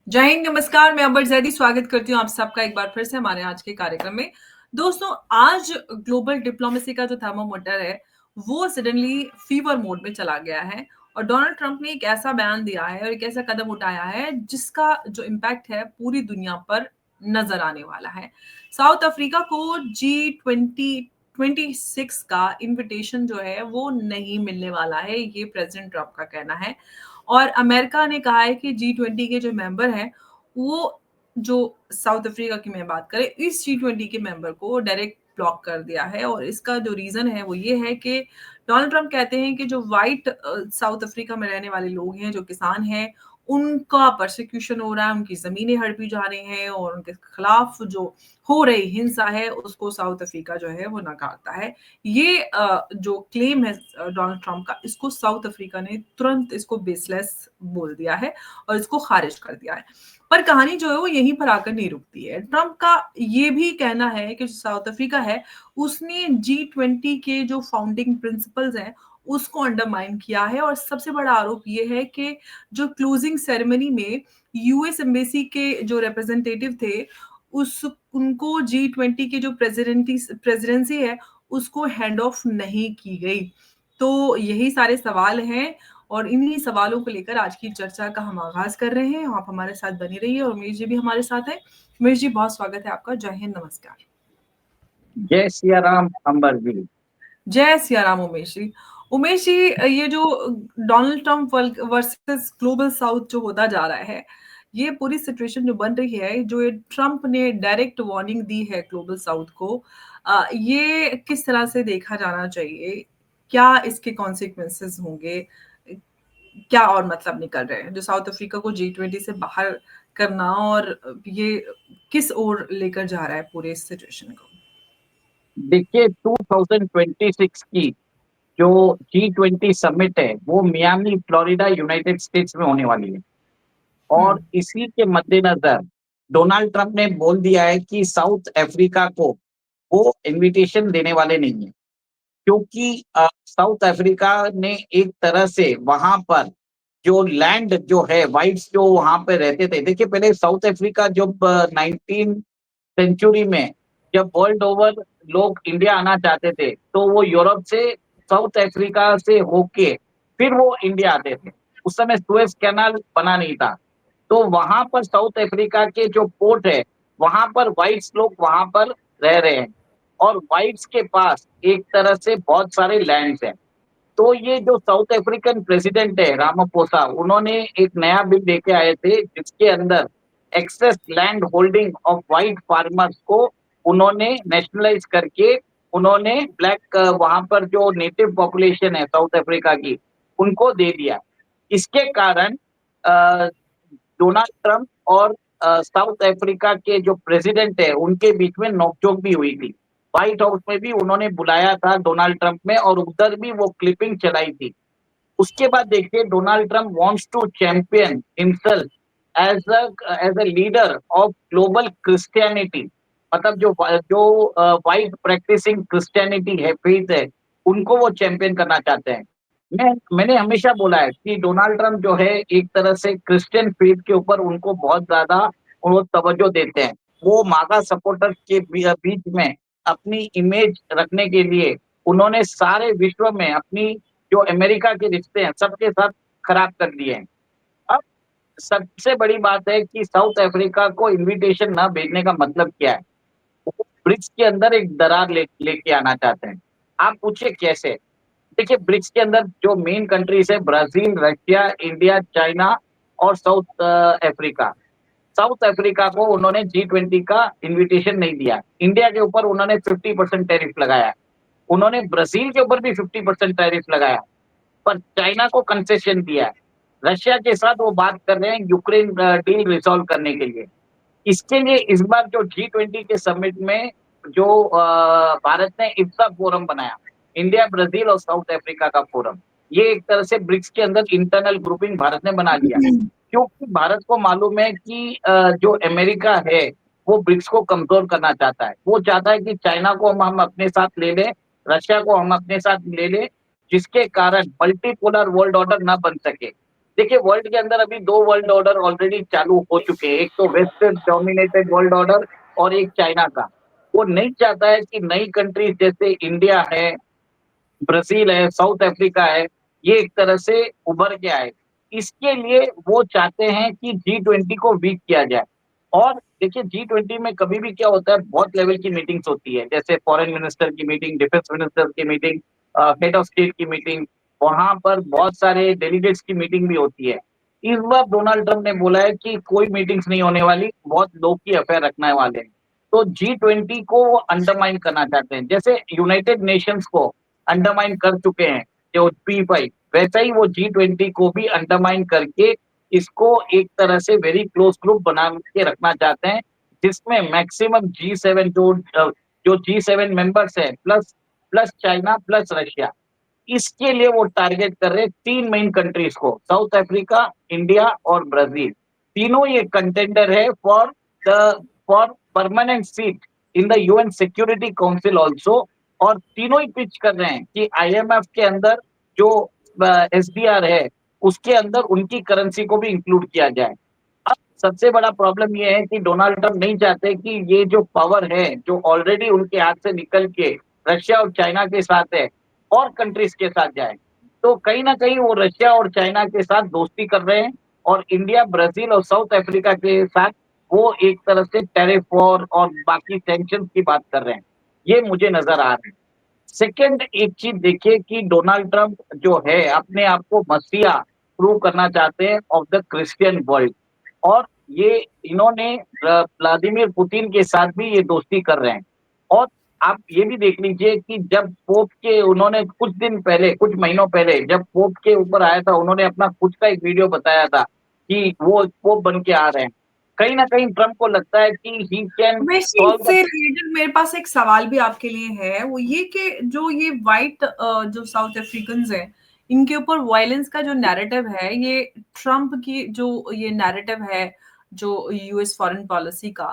जय हिंद, नमस्कार। मैं अंबर जैदी स्वागत करती हूँ आप सबका एक बार फिर से हमारे आज के कार्यक्रम में। दोस्तों, आज ग्लोबल डिप्लोमेसी का जो थर्मामीटर है, वो सडनली फीवर मोड में चला गया है और डोनाल्ड ट्रंप ने एक ऐसा बयान दिया है और एक ऐसा कदम उठाया है, जिसका जो इम्पैक्ट है पूरी दुनिया पर नजर आने वाला है। साउथ अफ्रीका को G20 26 का इनविटेशन जो है वो नहीं मिलने वाला है, ये प्रेसिडेंट ट्रंप का कहना है। और अमेरिका ने कहा है कि G20 के जो मेंबर हैं, वो जो साउथ अफ्रीका की मैं बात करें, इस G20 के मेंबर को डायरेक्ट ब्लॉक कर दिया है। और इसका जो रीजन है वो ये है कि डोनाल्ड ट्रंप कहते हैं कि जो व्हाइट साउथ अफ्रीका में रहने वाले लोग हैं, जो किसान हैं, उनका परसिक्यूशन हो रहा है, उनकी जमीनें हड़पी जा रही हैं और उनके खिलाफ जो हो रही हिंसा है उसको साउथ अफ्रीका जो है वो नकारता है। ये जो क्लेम है डोनाल्ड ट्रंप का, इसको साउथ अफ्रीका ने तुरंत इसको बेसलेस बोल दिया है और इसको खारिज कर दिया है। पर कहानी जो है वो यहीं पर आकर नहीं रुकती है। ट्रंप का ये भी कहना है कि जो साउथ अफ्रीका है, उसने G20 के जो फाउंडिंग प्रिंसिपल्स हैं उसको अंडरमाइन किया है। और सबसे बड़ा आरोप ये है कि जो क्लोजिंग सेरेमनी में यूएस एम्बेसी के जो रिप्रेजेंटेटिव थे, उस उनको G20 की जो प्रेसिडेंसी है उसको हैंड ऑफ नहीं की गई। तो यही सारे सवाल हैं और इन्हीं सवालों को लेकर आज की चर्चा का हम आगाज कर रहे हैं। आप हमारे साथ बने रहिए और उमेश जी भी हमारे साथ है। उमेश जी, बहुत स्वागत है आपका। जय हिंद, नमस्कार। जय सिया राम अंबर जी। जय सिया राम उमेश जी। उमेश जी, ये जो Donald Trump versus global south जो होता जा रहा है, ये पूरी सिचुएशन जो बन रही है, जो ये ट्रंप ने डायरेक्ट वार्निंग दी है ग्लोबल साउथ को, ये किस तरह से देखा जाना चाहिए? क्या इसके कॉन्सिक्वेंसेस होंगे? क्या और मतलब निकल रहे हैं जो साउथ अफ्रीका को G20 से बाहर करना, और ये किस ओर लेकर जा रहा है पूरे इस सिचुएशन को? देखिए 2026 की जो G20 समिट है वो मियामी फ्लोरिडा यूनाइटेड स्टेट्स में होने वाली है। और हम्म। इसी के मद्देनजर डोनाल्ड ट्रंप ने बोल दिया है कि साउथ अफ्रीका को वो इनविटेशन देने वाले नहीं है, क्योंकि साउथ अफ्रीका ने एक तरह से वहां पर जो लैंड जो है वाइट्स जो वहां पे रहते थे। देखिए पहले साउथ अफ्रीका जब 19 सेंचुरी में जब वर्ल्ड ओवर लोग इंडिया आना चाहते थे तो वो यूरोप से साउथ अफ्रीका से होके फिर वो इंडिया आते थे। उस समय सुएज कैनाल बना नहीं था, तो वहां पर साउथ अफ्रीका के जो पोर्ट है वहां पर व्हाइट्स लोग वहां पर रह रहे हैं और व्हाइट्स के पास एक तरह से बहुत सारे लैंड्स हैं। तो ये जो साउथ अफ्रीकन प्रेसिडेंट है रामापोसा, उन्होंने एक नया बिल लेके आए थे जिसके अंदर excess land holding of white farmers को उन्होंने नेशनलाइज करके उन्होंने ब्लैक वहां पर जो नेटिव पॉपुलेशन है साउथ अफ्रीका की उनको दे दिया। इसके कारण डोनाल्ड ट्रंप और साउथ अफ्रीका के जो प्रेसिडेंट है उनके बीच में नोकझोंक भी हुई थी। व्हाइट हाउस में भी उन्होंने बुलाया था डोनाल्ड ट्रंप में और उधर भी वो क्लिपिंग चलाई थी। उसके बाद देखिए Donald Trump wants to champion himself as a leader of global Christianity. मतलब जो जो वाइट प्रैक्टिसिंग क्रिश्चियनिटी है, फेथ है, उनको वो चैंपियन करना चाहते हैं। मैंने हमेशा बोला है कि डोनाल्ड ट्रंप जो है एक तरह से क्रिश्चियन फेथ के ऊपर उनको बहुत ज्यादा वो तवज्जो देते हैं। वो मागा सपोर्टर्स के बीच में अपनी इमेज रखने के लिए उन्होंने सारे विश्व में अपनी जो अमेरिका के रिश्ते हैं सबके साथ खराब कर दिए हैं। अब सबसे बड़ी बात है कि साउथ अफ्रीका को इनविटेशन ना भेजने का मतलब क्या है? वो ब्रिक्स के अंदर एक दरार लेके आना चाहते हैं। आप पूछिए कैसे? देखिए ब्रिक्स के अंदर जो मेन कंट्रीज है ब्राजील, रशिया, इंडिया, चाइना और साउथ अफ्रीका। साउथ अफ्रीका को उन्होंने G20 का इनविटेशन नहीं दिया। इंडिया के ऊपर उन्होंने 50% टैरिफ लगाया। उन्होंने ब्राजील के ऊपर भी 50% टैरिफ लगाया, पर चाइना को कंसेशन दिया है। रशिया के साथ वो बात कर रहे हैं यूक्रेन डील रिजॉल्व करने के लिए। इसके लिए इस बार जो G20 के समिट में जो भारत ने इफ्ता फोरम बनाया, इंडिया, ब्राजील और साउथ अफ्रीका का फोरम, ये एक तरह से ब्रिक्स के अंदर इंटरनल ग्रुपिंग भारत ने बना लिया। क्योंकि भारत को मालूम है कि जो अमेरिका है वो ब्रिक्स को कमजोर करना चाहता है। वो चाहता है कि चाइना को हम अपने साथ ले लें, रशिया को हम अपने साथ ले लें, जिसके कारण मल्टीपोलर वर्ल्ड ऑर्डर ना बन सके। देखिए वर्ल्ड के अंदर अभी 2 वर्ल्ड ऑर्डर ऑलरेडी चालू हो चुके हैं। एक तो वेस्ट डोमिनेटेड वर्ल्ड ऑर्डर और एक चाइना का। वो नहीं चाहता है कि नई कंट्रीज़ जैसे इंडिया है, ब्राज़ील है, साउथ अफ्रीका है, ये एक तरह से उभर के आए। इसके लिए वो चाहते हैं कि जी20 को वीक किया जाए। और देखिए जी20 में कभी भी क्या होता है, बहुत लेवल की मीटिंग्स होती है, जैसे फॉरेन मिनिस्टर की मीटिंग, डिफेंस मिनिस्टर की मीटिंग, हेड ऑफ स्टेट की मीटिंग, वहाँ पर बहुत सारे डेलीगेट्स की मीटिंग भी होती है। इस बार डोनाल्ड ट्रम्प ने बोला है कि कोई मीटिंग्स नहीं होने वाली, बहुत लो की अफेयर रखने वाले हैं। तो जी20 को वो अंडरमाइन करना चाहते हैं, जैसे यूनाइटेड नेशंस को अंडरमाइन कर चुके हैं जो P5, वैसा ही वो जी20 को भी अंडरमाइन करके इसको एक तरह से वेरी क्लोज ग्रुप बना के रखना चाहते हैं, जिसमें मैक्सिमम जी7 जो जी7 मेंबर्स हैं plus plus China plus Russia, इसके लिए वो टारगेट कर रहे हैं 3 मेन कंट्रीज को, साउथ अफ्रीका, इंडिया और ब्राजील। तीनों ये कंटेंडर है the for permanent seat in the UN security council also. और तीनों ही पिच कर रहे हैं कि आईएमएफ के अंदर जो एसडीआर है, उसके अंदर उनकी करेंसी को भी इंक्लूड किया जाए। अब सबसे बड़ा प्रॉब्लम ये है कि डोनाल्ड ट्रम्प नहीं चाहते कि ये जो पावर है, जो ऑलरेडी उनके हाथ से निकल के रशिया और चाइना के साथ है, और कंट्रीज के साथ जाए। तो कहीं न कहीं वो रशिया और चाइना के साथ दोस्ती कर रहे हैं, और इंडिया, ब्राज़ील और साउथ अफ्रीका के साथ वो एक तरह से टैरिफ वॉर और बाकी सैंक्शंस की बात कर रहे हैं। ये मुझे नज़र आ रहा है। सेकंड एक चीज़ देखिए कि डोनाल्ड ट्रम्प जो है, अपने आप को मसीहा प्रूव करना चाहते हैं ऑफ द क्रिश्चियन वर्ल्ड। और ये इन्होंने व्लादिमीर पुतिन के साथ भी ये दोस्ती कर रहे हैं। और आप ये भी देख लीजिए कि जब पोप के उन्होंने कुछ दिन पहले, कुछ महीनों पहले जब पोप के ऊपर आया था, उन्होंने अपना खुद का एक वीडियो बताया था कि वो पोप बन के आ रहे हैं। कहीं न कहीं ट्रम्प को लगता है कि he can Umesh ji, solve the. इससे रिलेटेड मेरे पास एक सवाल भी आपके लिए है, वो ये कि जो ये व्हाइट जो साउथ अफ्रीकन्स हैं, इनके ऊपर वायलेंस का जो नैरेटिव है, ये ट्रम्प की जो ये नैरेटिव है, जो यूएस फॉरेन पॉलिसी का,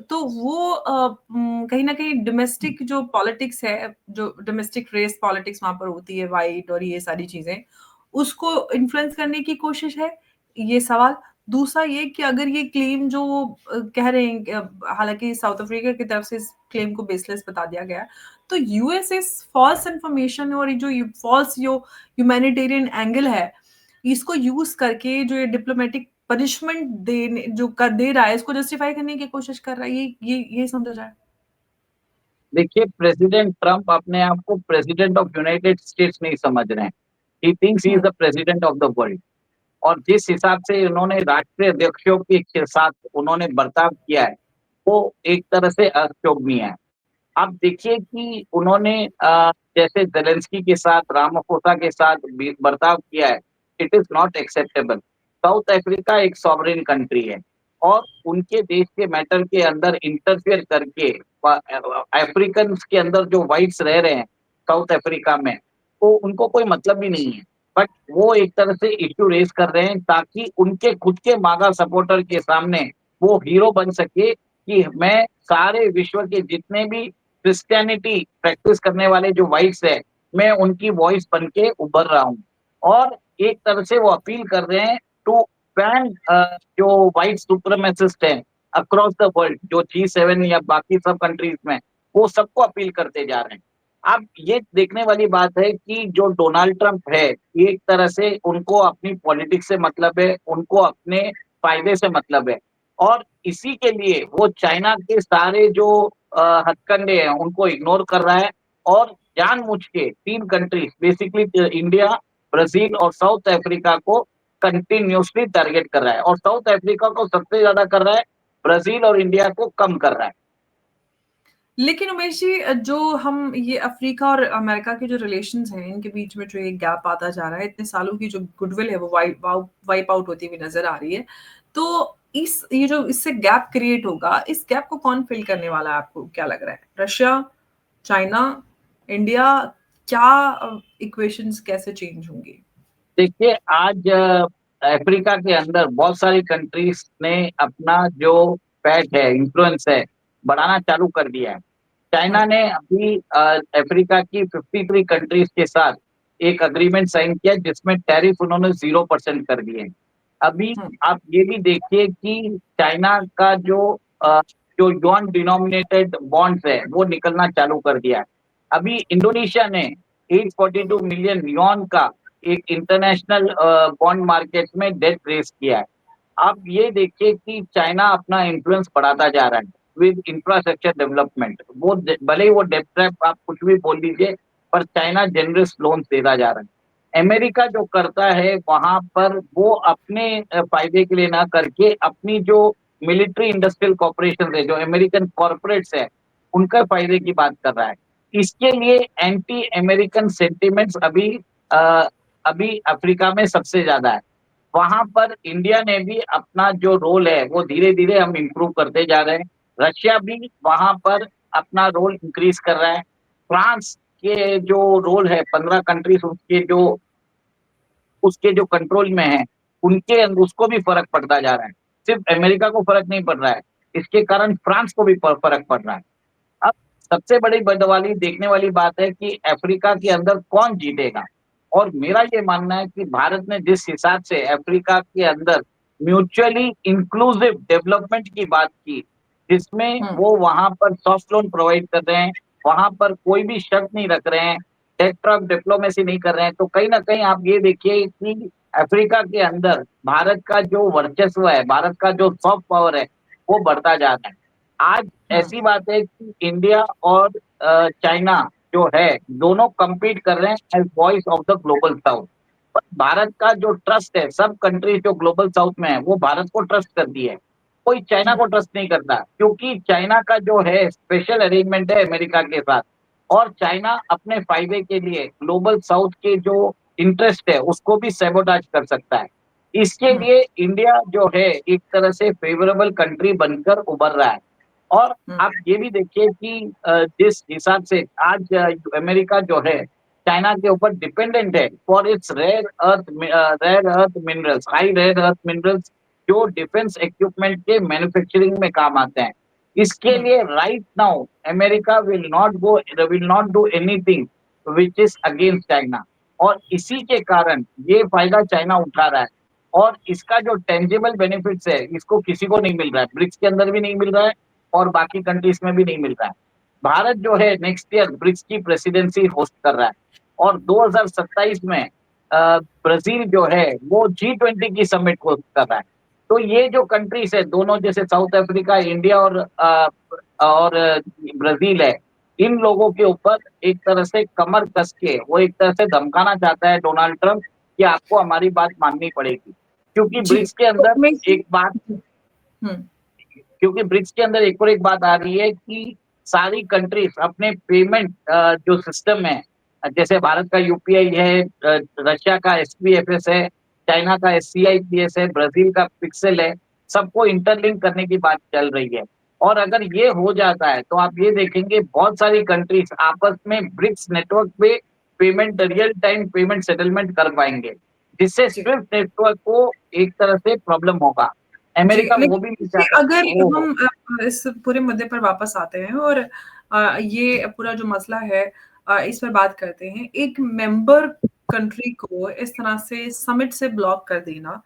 तो वो कहीं न कहीं डोमेस्टिक जो पॉलिटिक्स है, जो डोमेस्टिक रेस पॉलिटिक्स वहाँ पर होती है, व्हाइट और ये सारी चीज़ें, उसको इन्फ्लुएंस करने की कोशिश है? ये सवाल। दूसरा ये कि अगर ये क्लेम जो वो कह रहे हैं कि हालाँकि साउथ अफ्रीका की तरफ से इस क्लेम को बेसलेस बता दिया गया है, तो यूएस इस फॉल्स इन्फॉर्मेशन और ये जो फॉल्स जो ह्यूमैनिटेरियन एंगल है, इसको यूज़ करके जो ये डिप्लोमेटिक पनिशमेंट देने जो कर दे रहा है, इसको जस्टिफाई करने की कोशिश कर रहा है, ये समझा जाए? देखिए प्रेसिडेंट ट्रम्प अपने आप को प्रेसिडेंट ऑफ यूनाइटेड स्टेट्स नहीं समझ रहे हैं। He thinks he is hmm. The president of the world. और जिस हिसाब से उन्होंने राष्ट्रीय अध्यक्षों के साथ उन्होंने बर्ताव किया है, वो एक तरह से अशोभनीय है। आप देखिए कि उन्होंने जैसे ज़ेलेंस्की के साथ, रामाफोसा के साथ बर्ताव किया है, it is not acceptable. South Africa एक सॉवरेन कंट्री है, और उनके देश के मैटर के अंदर इंटरफियर करके अफ्रीकन्स के अंदर जो व्हाइट्स रह रहे हैं साउथ अफ्रीका में, तो उनको कोई मतलब भी नहीं है। बट वो एक तरह से इश्यू रेज़ कर रहे हैं ताकि उनके खुद के मागा सपोर्टर के सामने वो हीरो बन सके कि मैं सारे विश्व के जितने भी क्रिश्चियनिटी प्रैक्टिस करने वाले जो व्हाइट्स हैं, मैं उनकी वॉइस बन के उभर रहा हूँ। और एक तरह से वो अपील कर रहे हैं टू बैन जो व्हाइट सुप्रीमेसिस्ट हैं अक्रॉस द वर्ल्ड, जो जी7 या बाकी सब कंट्रीज में, वो सबको अपील करते जा रहे हैं। अब ये देखने वाली बात है कि जो डोनाल्ड ट्रम्प है, ये एक तरह से उनको अपनी पॉलिटिक्स से मतलब है, उनको अपने फ़ायदे से मतलब है। और इसी के लिए वो चाइना के सारे जो हथकंडे हैं, उनको इग्नोर कर रहा है, और जानबूझ के 3 कंट्रीज़ बेसिकली इंडिया, ब्राज़ील और साउथ अफ्रीका को कंटिन्यूअसली टारगेट कर रहा है, और साउथ अफ्रीका को सबसे ज़्यादा कर रहा है, ब्राज़ील और इंडिया को कम कर रहा है। लेकिन उमेश जी, जो हम ये अफ्रीका और अमेरिका के जो रिलेशंस हैं, इनके बीच में जो एक गैप आता जा रहा है, इतने सालों की जो गुडविल है वो वाइप आउट होती हुई नज़र आ रही है। तो इस ये जो इससे गैप क्रिएट होगा, इस गैप को कौन फिल करने वाला है, आपको क्या लग रहा है? रशिया, चाइना, इंडिया, क्या इक्वेशंस कैसे चेंज होंगी? देखिए आज अफ्रीका के अंदर बहुत सारी कंट्रीज़ ने अपना जो फैट है, इन्फ्लुएंस है, बढ़ाना चालू कर दिया है। हुँ, चाइना ने अभी अफ्रीका की 53 कंट्रीज़ के साथ एक एग्रीमेंट साइन किया जिसमें टैरिफ उन्होंने 0% कर दिए। अभी हुँ, आप ये भी देखिए कि चाइना का जो युआन डिनोमिनेटेड बॉन्ड्स है, वो निकलना चालू कर दिया है। अभी इंडोनेशिया ने 842 मिलियन युआन का एक इंटरनेशनल बॉन्ड मार्केट में डेट रेज़ किया है। आप ये देखिए कि चाइना अपना इन्फ्लुएंस बढ़ाता जा रहा है विद इंफ्रास्ट्रक्चर डेवलपमेंट। वो भले ही वो डेट ट्रैप आप कुछ भी बोल लीजिए, पर चाइना जेनरस लोन्स देता जा रहा है। अमेरिका जो करता है वहाँ पर वो अपने फ़ायदे के लिए ना करके अपनी जो मिलिट्री इंडस्ट्रियल कॉर्पोरेशन है, जो अमेरिकन कॉर्पोरेट्स है, उनके फ़ायदे की बात कर रहा है। इसके लिए एंटी अमेरिकन सेंटिमेंट्स अ, अभी अफ्रीका में सबसे ज़्यादा है। वहाँ पर इंडिया ने भी अपना जो रोल है, वो धीरे-धीरे हम इम्प्रूव करते जा रहे हैं। रशिया भी वहाँ पर अपना रोल इंक्रीज़ कर रहा है। फ्रांस के जो रोल है 15 कंट्रीज़ उसके जो कंट्रोल में हैं, उसको भी फ़र्क पड़ता जा रहा है। सिर्फ़ अमेरिका को फ़र्क नहीं पड़ रहा है, इसके कारण फ्रांस को भी फ़र्क पड़ रहा है। अब सबसे बड़ी बदवाली देखने वाली बात है कि अफ्रीका के अंदर कौन जीतेगा? और मेरा ये मानना है कि भारत ने जिस हिसाब से अफ्रीका के अंदर म्यूचुअली इंक्लूसिव डेवलपमेंट की बात की, जिसमें हुँ, वो वहाँ पर सॉफ्ट लोन प्रोवाइड कर रहे हैं, वहाँ पर कोई भी शर्त नहीं रख रहे हैं, टेट्रा डिप्लोमेसी नहीं कर रहे हैं, तो कहीं न कहीं आप ये देखिए कि अफ्रीका के अंदर भारत का जो वर्चस्व है, भारत का जो सॉफ्ट पावर है, वो बढ़ता जा रहा है। आज हुँ, ऐसी बात है कि इंडिया और चाइना जो है, दोनों कम्पीट कर रहे हैं as voice of the global south. पर भारत का जो ट्रस्ट है, सब कंट्रीज़ जो ग्लोबल साउथ में है, वो भारत को ट्रस्ट करती है। कोई चाइना हुँ, को ट्रस्ट नहीं करता, क्योंकि चाइना का जो है स्पेशल अरेंजमेंट है अमेरिका के साथ और चाइना अपने फ़ायदे के लिए ग्लोबल साउथ के जो इंटरेस्ट है, उसको भी सैबोटाज कर सकता है। इसके हुँ, लिए इंडिया जो है, एक तरह से फ़ेवरेबल कंट्री बनकर उभर रहा है। और हुँ, आप ये भी देखिए कि जिस हिसाब से आज अमेरिका जो है, चाइना के ऊपर डिपेंडेंट है for its rare earth minerals, high rare earth minerals जो डिफेंस इक्विपमेंट के मैन्युफैक्चरिंग में काम आते हैं। इसके हुँ, लिए right now America will not do anything which is against China और इसी के कारण ये फ़ायदा चाइना उठा रहा है। और इसका जो टेंजिबल बेनिफिट्स है, इसको किसी को नहीं मिल रहा है। ब्रिक्स के अंदर भी नहीं मिल रहा है और बाकी कंट्रीज़ में भी नहीं मिल रहा है। भारत जो है नेक्स्ट ईयर ब्रिक्स की प्रेसिडेंसी होस्ट कर रहा है और 2027 में ब्राज़ील जो है वो G20 की समिट होस्ट कर रहा है। तो ये जो कंट्रीज़ है दोनों जैसे साउथ अफ्रीका, इंडिया और ब्राज़ील है, इन लोगों के ऊपर एक तरह से कमर कस के वो एक तरह से धमकाना चाहता है डोनाल्ड ट्रम्प कि आपको हमारी बात माननी पड़ेगी। क्योंकि जी, ब्रिक्स के तो अंदर मैं एक बात हुँ, क्योंकि ब्रिक्स के अंदर एक और एक बात आ रही है कि सारी कंट्रीज़ अपने पेमेंट जो सिस्टम है जैसे भारत का यूपीआई है, रशिया का एसपीएफएस है, चाइना का एससीआईपीएस है, ब्राज़ील का पिक्सेल है, सबको इंटरलिंक करने की बात चल रही है। और अगर ये हो जाता है, तो आप ये देखेंगे बहुत सारी कंट्रीज़ आपस में ब्रिक्स नेटवर्क पे रियल टाइम पेमेंट सेटलमेंट कर पाएँगे, जिससे जी। स्विफ्ट नेटवर्क को एक तरह से प्रॉब्लम होगा। जी, अमेरिका वो लेकिन भी नहीं देखिए चाहता अगर कि वो हो। हम इस पूरे मुद्दे पर वापस आते हैं और ये पूरा जो मसला है इस पर बात करते हैं। एक मेंबर कंट्री को इस तरह से समिट से ब्लॉक कर देना,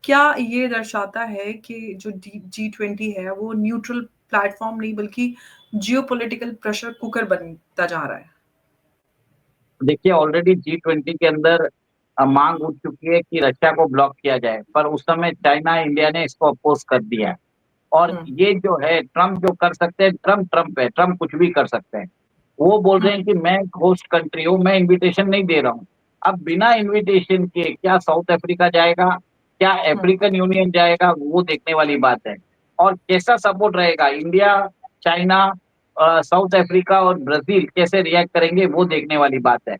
क्या ये दर्शाता है कि जो जी20 है वो न्यूट्रल प्लेटफ़ॉर्म नहीं बल्कि जियोपॉलिटिकल प्रेशर कुकर बनता जा रहा है? देखिए ऑलरेडी G20 के अंदर माँग उठ चुकी है कि रशिया को ब्लॉक किया जाए, पर उस समय चाइना, इंडिया ने इसको अपोज़ कर दिया है। और हुँ, ये जो है ट्रम्प जो कर सकते हैं, ट्रम्प है, ट्रम्प कुछ भी कर सकते हैं। वो बोल हुँ, रहे हैं कि मैं होस्ट कंट्री हूँ, मैं इन्विटेशन नहीं दे रहा हूँ। अब बिना इन्विटेशन के क्या साउथ अफ्रीका जाएगा? क्या हुँ, अफ्रीकन यूनियन जाएगा? वो देखने वाली बात है। और कैसा सपोर्ट रहेगा इंडिया, चाइना साउथ अफ्रीका और ब्राज़ील कैसे रिएक्ट करेंगे वो देखने वाली बात है।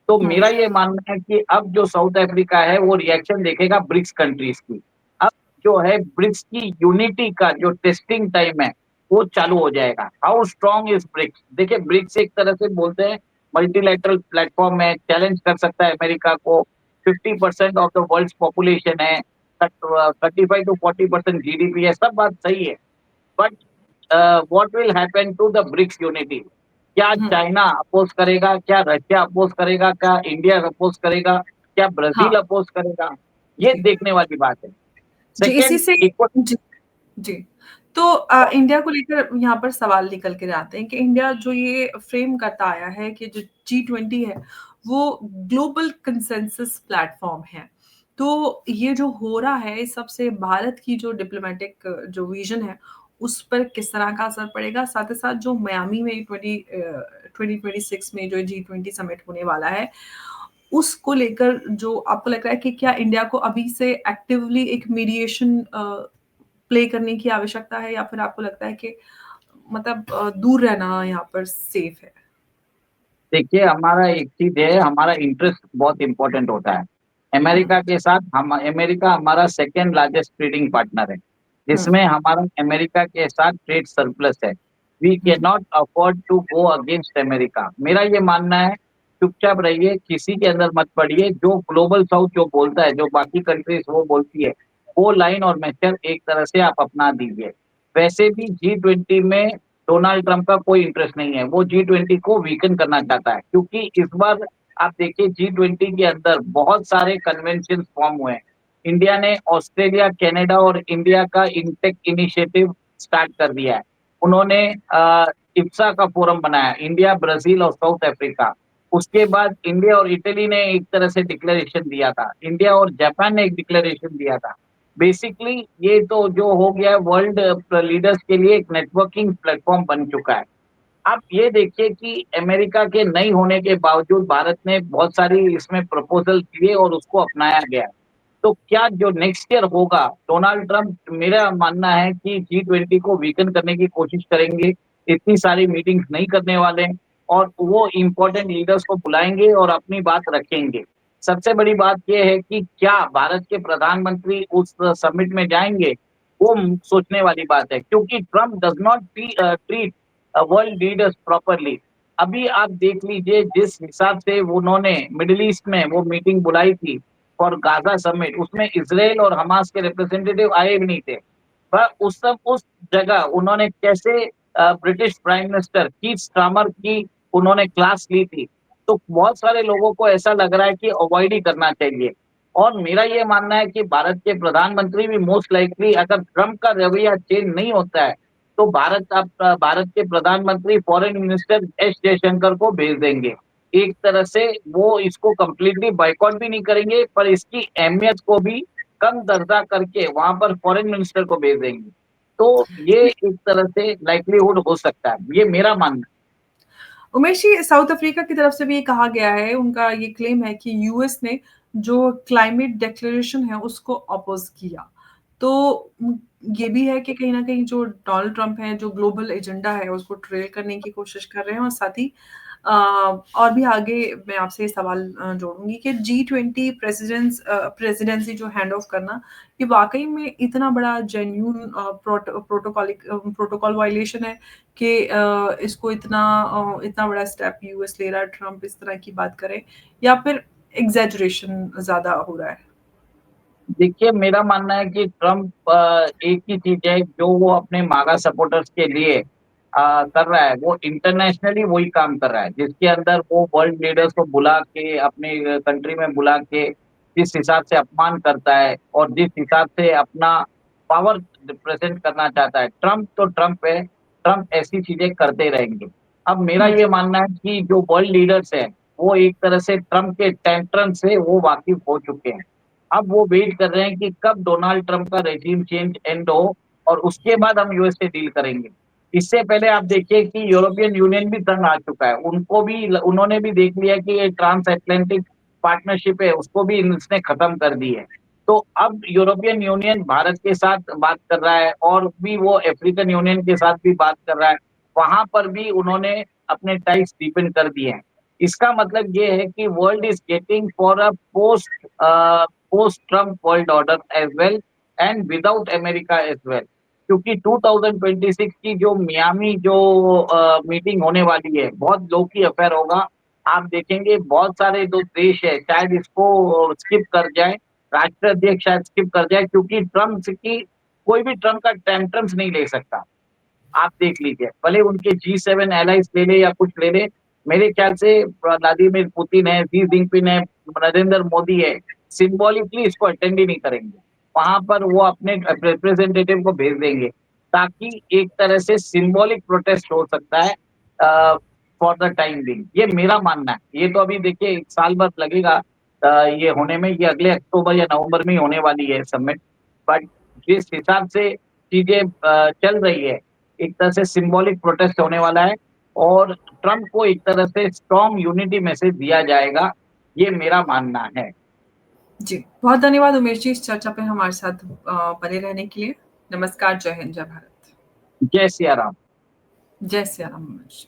तो हुँ, मेरा ये मानना है कि अब जो साउथ अफ्रीका है वो रिएक्शन देखेगा ब्रिक्स कंट्रीज़ की। अब जो है ब्रिक्स की यूनिटी का जो टेस्टिंग टाइम है, वो चालू हो जाएगा। How strong is BRICS? देखिए ब्रिक्स एक तरह से बोलते हैं मल्टीलैटरल प्लेटफ़ॉर्म है, चैलेंज कर सकता है अमेरिका को। 50% ऑफ द वर्ल्ड्स पॉपुलेशन है, 35 टू 40% जीडीपी है, सब बात सही है। But what will happen to the BRICS unity? क्या हुँ, चाइना अपोज़ करेगा? क्या रशिया अपोज़ करेगा? क्या इंडिया अपोज़ करेगा? क्या हाँ, ब्राज़ील अपोज़ करेगा? ये जी। देखने वाली बात है। जी, इसी सेकंड से इक्व जी, जी। तो इंडिया को लेकर यहाँ पर सवाल निकल के आते हैं कि इंडिया जो ये फ्रेम करता आया है कि जो जी20 है, वो ग्लोबल कंसेंसस प्लेटफ़ॉर्म है। तो ये जो हो रहा है, इस सब से भारत की जो डिप्लोमैटिक जो विज़न है, उस पर किस तरह का असर पड़ेगा? साथ ही साथ जो मियामी में 2026 में जो जी20 समिट होने वाला है, उसको लेकर जो आपको लग रहा है कि क्या इंडिया को अभी से एक्टिवली एक मीडिएशन प्ले करने की आवश्यकता है या फिर आपको लगता है कि मतलब दूर रहना यहाँ पर सेफ है? देखिए, हमारा एक चीज़ है, हमारा इंटरेस्ट बहुत इम्पोर्टेंट होता है। हुँ, अमेरिका के साथ हम अमेरिका हमारा सेकंड लार्जेस्ट ट्रेडिंग पार्टनर है, हुँ, जिसमें हमारा अमेरिका के साथ ट्रेड सरप्लस है। We um, can not afford to go against America. मेरा ये मानना है, चुपचाप रहिए, किसी के अंदर मत पड़िए, जो ग्लोबल साउथ जो बोलता है, जो बाकी कंट्रीज़ वो बोलती है, वो लाइन और मेथड एक तरह से आप अपना दीजिए। वैसे भी जी20 में डोनाल्ड ट्रम्प का कोई इंटरेस्ट नहीं है, वो जी20 को वीकन करना चाहता है, क्योंकि इस बार आप देखिए जी20 के अंदर बहुत सारे कन्वेंशन फॉर्म हुए हैं। इंडिया ने ऑस्ट्रेलिया, कनाडा और इंडिया का इनटेक इनिशिएटिव स्टार्ट कर दिया है। उन्होंने इप्सा का फोरम बनाया, इंडिया, ब्राज़ील और साउथ अफ्रीका। उसके बाद इंडिया और इटली ने एक तरह से डिक्लेरेशन दिया था, इंडिया और जापान ने एक डिक्लेरेशन दिया था। बेसिकली ये तो जो हो गया है वर्ल्ड लीडर्स के लिए एक नेटवर्किंग प्लेटफ़ॉर्म बन चुका है। आप ये देखिए कि अमेरिका के नहीं होने के बावजूद भारत ने बहुत सारी इसमें प्रपोज़ल दिए और उसको अपनाया गया है। तो क्या जो नेक्स्ट ईयर होगा, डोनाल्ड ट्रम्प मेरा मानना है कि जी20 को वीकन करने की कोशिश करेंगे, इतनी सारी मीटिंग्स नहीं करने वाले हैं और वो इम्पोर्टेंट लीडर्स को बुलाएँगे और अपनी बात रखेंगे। सबसे बड़ी बात ये है कि क्या भारत के प्रधानमंत्री उस समिट में जाएँगे? वो सोचने वाली बात है, क्योंकि Trump does not treat world leaders properly. अभी आप देख लीजिए जिस हिसाब से उन्होंने मिडल ईस्ट में वो मीटिंग बुलाई थी फॉर गाज़ा समिट, उसमें इज़राइल और हमास के रिप्रेजेंटेटिव आए भी नहीं थे। पर उस जगह उन्होंने कैसे British prime minister Keith Starmer की उन्होंने क्लास ली थी। तो बहुत सारे लोगों को ऐसा लग रहा है कि अवॉइड ही करना चाहिए। और मेरा ये मानना है कि भारत के प्रधानमंत्री भी मोस्ट लाइकली अगर ट्रम्प का रवैया चेंज नहीं होता है, तो भारत के प्रधानमंत्री फॉरेन मिनिस्टर एस जयशंकर को भेज देंगे। एक तरह से वो इसको कंप्लीटली बॉयकॉट भी नहीं करेंगे, पर इसकी अहमियत को भी कम दर्जा करके वहाँ पर फॉरेन मिनिस्टर को भेज देंगे। तो ये एक तरह से लाइवलीहुड हो सकता है, ये मेरा मानना उमेश जी, साउथ अफ्रीका की तरफ से भी ये कहा गया है, उनका ये क्लेम है कि यूएस ने जो क्लाइमेट डिक्लेरेशन है, उसको अपोज़ किया। तो ये भी है कि कहीं न कहीं जो डोनाल्ड ट्रम्प है, जो ग्लोबल एजेंडा है, उसको ट्रेल करने की कोशिश कर रहे हैं और साथ ही और भी आगे मैं आपसे ये सवाल जोड़ूँगी कि जी20 प्रेज़िडेंसी जो हैंड ऑफ करना, ये वाक़ई में इतना बड़ा जेन्युइन प्रोटोकॉल वायलेशन है कि इसको इतना बड़ा स्टेप यूएस ले रहा है, ट्रम्प इस तरह की बात करे या फिर एग्ज़ैजरेशन ज़्यादा हो रहा है? देखिए, मेरा मानना है कि ट्रम्प एक ही चीज़ है जो वो अपने मागा सपोर्टर्स के लिए कर रहा है, वो इंटरनेशनली वही काम कर रहा है, जिसके अंदर वो वर्ल्ड लीडर्स को बुला के, अपने कंट्री में बुला के, जिस हिसाब से अपमान करता है और जिस हिसाब से अपना पावर प्रेज़ेंट करना चाहता है। ट्रम्प तो ट्रम्प है, ट्रम्प ऐसी चीज़ें करते रहेंगे। अब मेरा हुँ। ये मानना है कि जो वर्ल्ड लीडर्स हैं, वो एक तरह से ट्रम्प के टेंट्रम से वो वाकिफ़ हो चुके हैं। अब वो वेट कर रहे हैं कि कब डोनाल्ड ट्रम्प का रेज़ीम चेंज एंड हो और उसके बाद हम यूएस से डील करेंगे। इससे पहले आप देखिए कि यूरोपियन यूनियन भी तंग आ चुका है। उनको भी उन्होंने भी देख लिया कि ये ट्रांस अटलांटिक पार्टनरशिप है, उसको भी इसने खत्म कर दी है। तो अब यूरोपियन यूनियन भारत के साथ बात कर रहा है और भी वो अफ्रीकन यूनियन के साथ भी बात कर रहा है। वहाँ पर भी उन्होंने अपने टाइज डीपेन कर दिए हैं। इसका मतलब ये है कि world is getting for a post Trump world order as well and without America as well. क्योंकि 2026 की जो मियामी जो मीटिंग होने वाली है, बहुत लो की अफ़ेयर होगा। आप देखेंगे बहुत सारे जो देश है, शायद इसको स्किप कर जाएँ, राष्ट्राध्यक्ष शायद स्किप कर जाए, क्योंकि ट्रम्प की कोई भी ट्रम्प का टेंट्रम्स नहीं ले सकता। आप देख लीजिए, भले उनके G7 एलाइज़ ले ले या कुछ ले ले, मेरे ख्याल से व्लादिमीर पुतिन है, शी जिनपिंग है, नरेंद्र मोदी है, सिम्बॉलिकली इसको अटेंड ही नहीं करेंगे। वहाँ पर वो अपने रिप्रेजेंटेटिव को भेज देंगे, ताकि एक तरह से सिम्बॉलिक प्रोटेस्ट हो सकता है फॉर द टाइम बीइंग। ये मेरा मानना है। ये तो अभी देखिए 1 साल भर लगेगा ये होने में, ये अगले अक्टूबर या नवंबर में ही होने वाली है समिट। बट जिस हिसाब से चीज़ें चल रही है, एक तरह से सिम्बॉलिक प्रोटेस्ट होने वाला है और ट्रम्प को एक तरह से स्ट्रॉन्ग यूनिटी मैसेज दिया जाएगा, ये मेरा मानना है। जी, बहुत धन्यवाद उमेश जी इस चर्चा पे हमारे साथ बने रहने के लिए। नमस्कार, जय हिंद, जय भारत। जय सिया राम। जय सिया राम उमेश जी।